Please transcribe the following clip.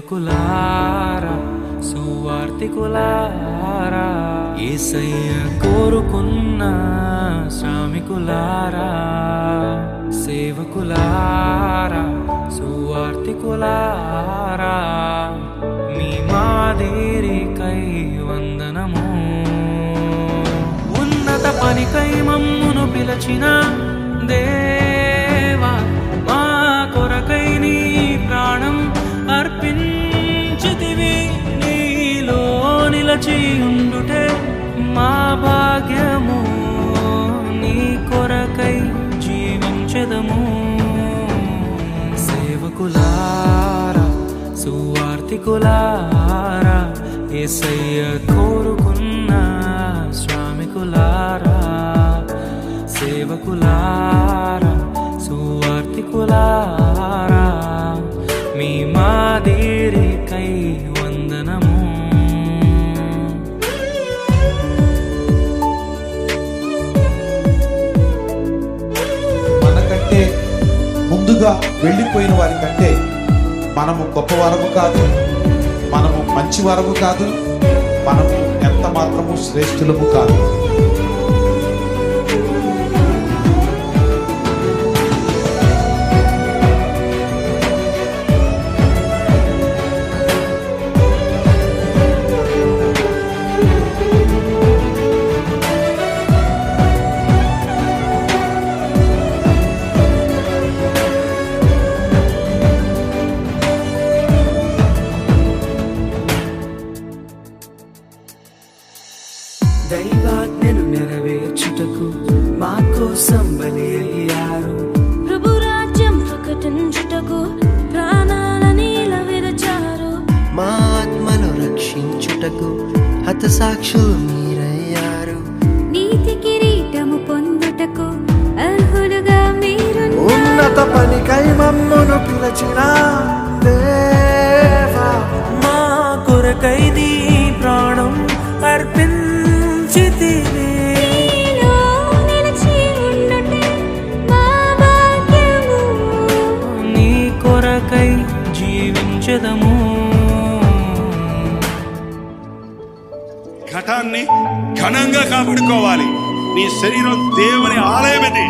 సేవకులారా సువార్తికులారా యేసయ్య కోరుకున్న శ్రామికులారా సేవకులారా సువార్తికులారా మీ మాదిరికై వందనము ఉన్నత పనికై మమ్మును పిలచిన దేవా మా కొరకై నీ ప్రాణం అర్పించితివి నీలో నిలచి ఉండుటే మా భాగ్యము నీ కొరకై జీవించెదము సేవకులారా సువార్తికులారా యేసయ్య కోరుకున్న శ్రామికులారా సేవకులారా సువార్తికులారా మీ మాదిరికై వందనము మనకంటే ముందుగా వెళ్ళిపోయిన వారి కంటే మనము గొప్పవారము కాదు, మనము మంచివారము కాదు, మనము ఎంత మాత్రము శ్రేష్ఠులము కాదు. దైవాజ్ఞను నెరవేర్చుటకు మా కోసం బలి అయ్యారు. ప్రభు రాజ్యం ప్రకటించుటకు ప్రాణాలని విరచారు. మా ఆత్మను రక్షించుటకు హతసాక్షులు మీరయ్యారు. నీతి కిరీటము పొందుటకు అర్హులుగా మీరు. ఉన్నత పనికై మమ్మును పిలచిన దేవా మా కొరకై నీ ప్రాణం అర్పించితివి. నీలో నిలిచి ఉండుటే మా భాగ్యము. నీ కొరకై జీవించెదము. ఘటాన్ని ఘనంగా కాపాడుకోవాలి. నీ శరీరం దేవుని ఆలయం ఇది.